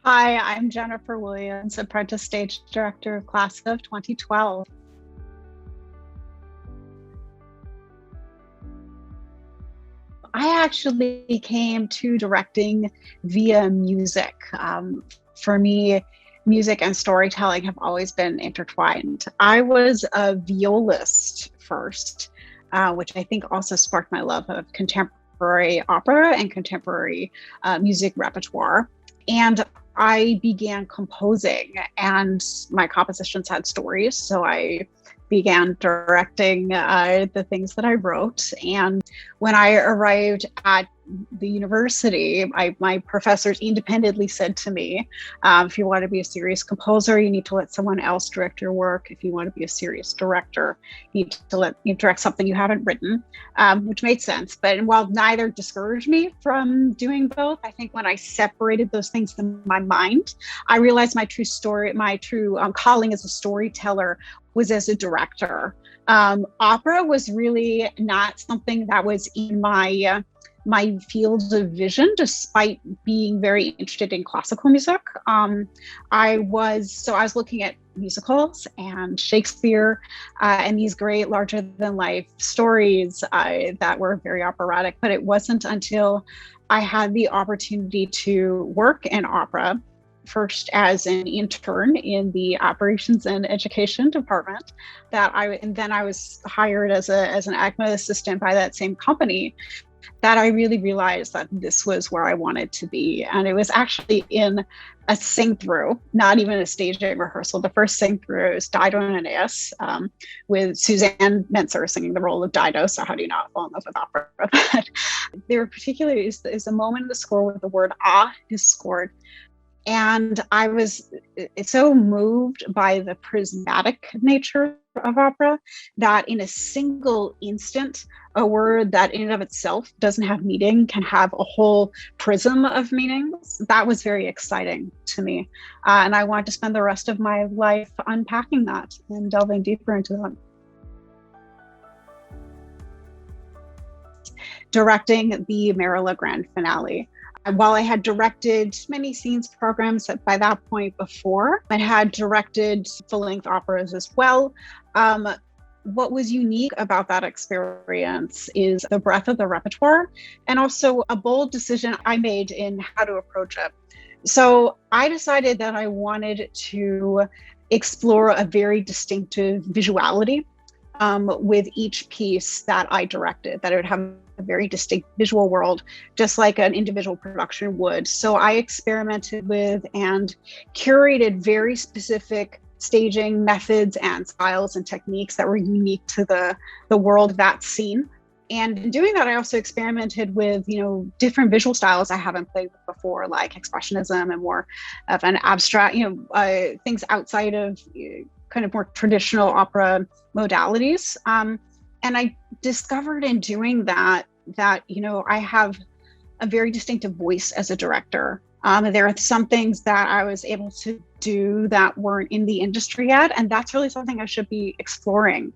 Hi, I'm Jennifer Williams, Apprentice Stage Director, Class of 2012. I actually came to directing via music. For me, music and storytelling have always been intertwined. I was a violist first, which I think also sparked my love of contemporary opera and contemporary music repertoire. And I began composing, and my compositions had stories. So I began directing the things that I wrote. And when I arrived at the university, my professors independently said to me, if you want to be a serious composer, you need to let someone else direct your work. If you want to be a serious director, you need to let you direct something you haven't written, which made sense. But while neither discouraged me from doing both, I think when I separated those things in my mind, I realized my true story, my true calling as a storyteller was as a director. Opera was really not something that was in my field of vision, despite being very interested in classical music. I was looking at musicals and Shakespeare and these great larger than life stories that were very operatic, but it wasn't until I had the opportunity to work in opera, first as an intern in the operations and education department, and then I was hired as an ACMA assistant by that same company, that I really realized that this was where I wanted to be. And it was actually in a sing through, not even a staging rehearsal. The first sing through is Dido and Aeneas, with Suzanne Mentzer singing the role of Dido. So how do you not fall in love with opera? But there particularly is a moment in the score where the word "ah" is scored. And I was so moved by the prismatic nature of opera that in a single instant, a word that in and of itself doesn't have meaning can have a whole prism of meanings. That was very exciting to me. And I wanted to spend the rest of my life unpacking that and delving deeper into that. Directing the Merola grand finale. While I had directed many scenes programs by that point before, I had directed full-length operas as well. What was unique about that experience is the breadth of the repertoire and also a bold decision I made in how to approach it. So I decided that I wanted to explore a very distinctive visuality with each piece that I directed, that it would have a very distinct visual world, just like an individual production would. So I experimented with and curated very specific staging methods and styles and techniques that were unique to the world of that scene. And in doing that, I also experimented with, different visual styles I haven't played with before, like expressionism and more of an abstract, things outside of kind of more traditional opera modalities. And I discovered in doing that, I have a very distinctive voice as a director. There are some things that I was able to do that weren't in the industry yet, and that's really something I should be exploring.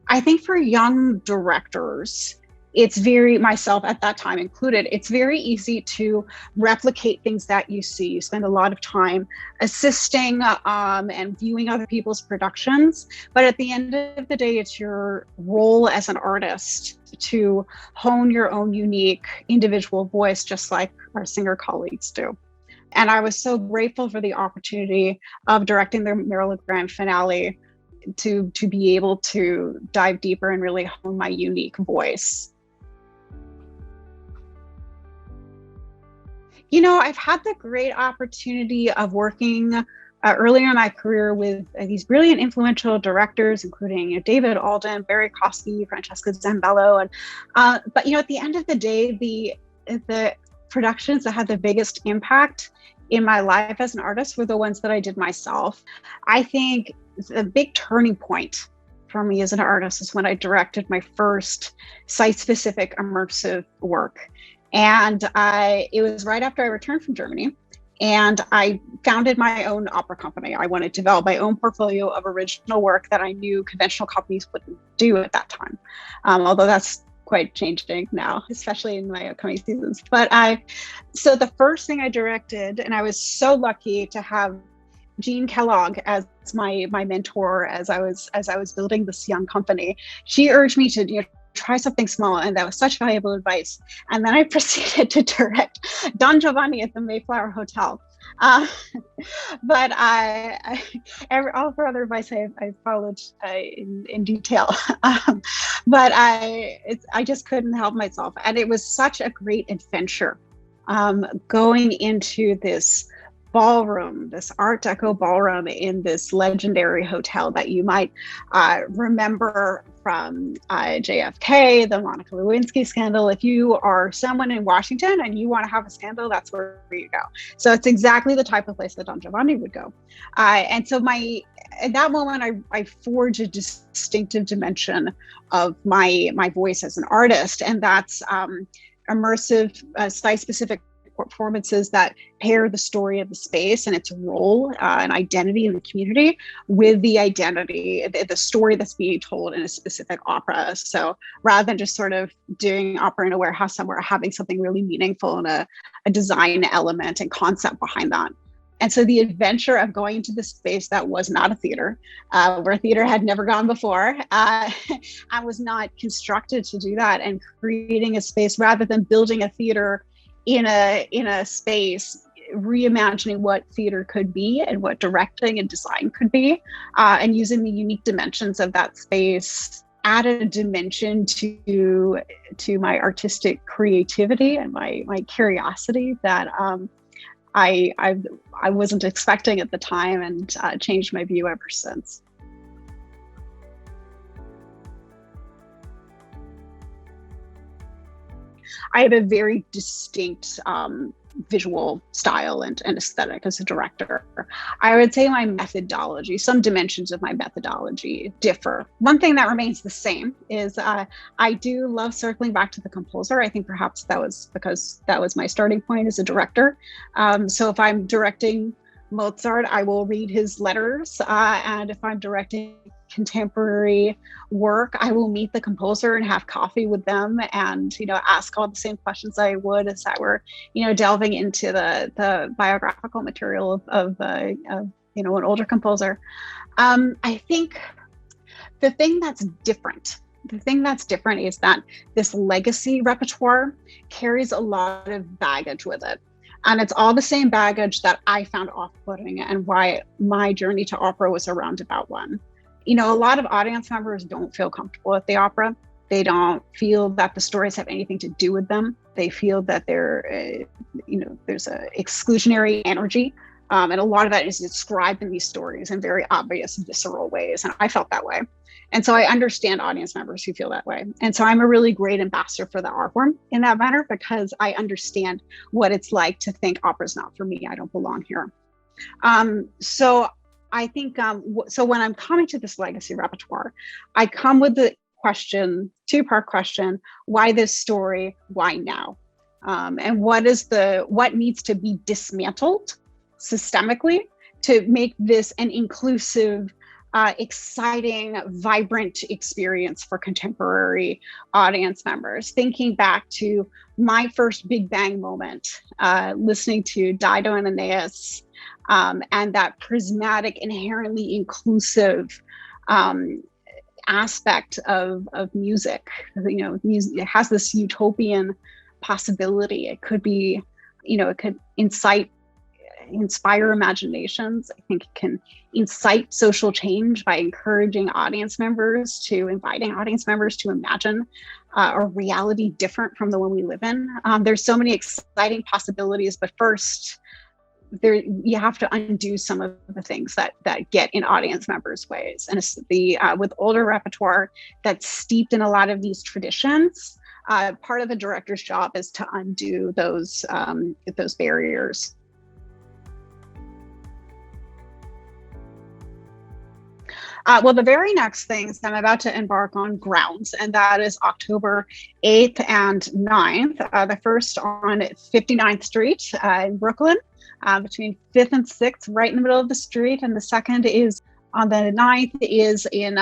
I think for young directors, it's myself at that time included, it's very easy to replicate things that you see. You spend a lot of time assisting and viewing other people's productions. But at the end of the day, it's your role as an artist to hone your own unique individual voice, just like our singer colleagues do. And I was so grateful for the opportunity of directing the Merola grand finale to be able to dive deeper and really hone my unique voice. I've had the great opportunity of working earlier in my career with these brilliant, influential directors, including David Alden, Barry Kosky, Francesca Zambello. But at the end of the day, the productions that had the biggest impact in my life as an artist were the ones that I did myself. I think the big turning point for me as an artist is when I directed my first site-specific immersive work. And it was right after I returned from Germany, and I founded my own opera company. I wanted to develop my own portfolio of original work that I knew conventional companies wouldn't do at that time. Although that's quite changing now, especially in my upcoming seasons. So the first thing I directed, and I was so lucky to have Jean Kellogg as my mentor as I was building this young company. She urged me to try something small, and that was such valuable advice. And then I proceeded to direct Don Giovanni at the Mayflower Hotel. Uh, but all of her other advice I followed in detail. But I just couldn't help myself, and it was such a great adventure, going into this ballroom, this Art Deco ballroom in this legendary hotel that you might remember from JFK, the Monica Lewinsky scandal. If you are someone in Washington and you want to have a scandal, that's where you go. So it's exactly the type of place that Don Giovanni would go. And so at that moment, I forged a distinctive dimension of my voice as an artist, and that's immersive, site-specific performances that pair the story of the space and its role and identity in the community with the story that's being told in a specific opera. So rather than just sort of doing opera in a warehouse somewhere, having something really meaningful and a design element and concept behind that. And so the adventure of going into this space that was not a theater, where theater had never gone before, I was not constructed to do that, and creating a space rather than building a theater in a space, reimagining what theater could be and what directing and design could be, and using the unique dimensions of that space added a dimension to my artistic creativity and my curiosity that I wasn't expecting at the time, and changed my view ever since. I have a very distinct visual style and aesthetic as a director. I would say my methodology, some dimensions of my methodology differ. One thing that remains the same is I do love circling back to the composer. I think perhaps that was because that was my starting point as a director. So if I'm directing Mozart, I will read his letters, and if I'm directing contemporary work, I will meet the composer and have coffee with them, and ask all the same questions I would as I were delving into the biographical material of an older composer. I think the thing that's different is that this legacy repertoire carries a lot of baggage with it. And it's all the same baggage that I found off-putting, and why my journey to opera was a roundabout one. A lot of audience members don't feel comfortable at the opera. They don't feel that the stories have anything to do with them. They feel that there's a exclusionary energy. And a lot of that is described in these stories in very obvious, visceral ways. And I felt that way. And so I understand audience members who feel that way. And so I'm a really great ambassador for the art form in that manner, because I understand what it's like to think opera's not for me. I don't belong here. So I think, so when I'm coming to this legacy repertoire, I come with the two-part question, why this story, why now? And what needs to be dismantled systemically to make this an inclusive, exciting, vibrant experience for contemporary audience members. Thinking back to my first Big Bang moment, listening to Dido and Aeneas, and that prismatic, inherently inclusive aspect of music. Music, it has this utopian possibility. It could be, it could inspire imaginations. I think it can incite social change by inviting audience members to imagine a reality different from the one we live in. There's so many exciting possibilities, but first, you have to undo some of the things that get in audience members' ways. And it's with older repertoire that's steeped in a lot of these traditions, part of the director's job is to undo those barriers. Well, the very next things I'm about to embark on grounds, and that is October 8th and 9th. The first on 59th Street in Brooklyn, between 5th and 6th, right in the middle of the street. And the second is on the 9th is in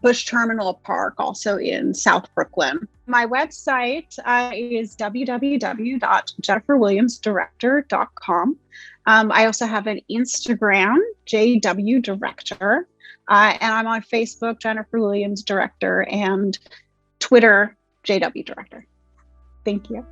Bush Terminal Park, also in South Brooklyn. My website is www.jenniferwilliamsdirector.com. I also have an Instagram, JW Director, and I'm on Facebook, Jennifer Williams Director, and Twitter, JW Director. Thank you.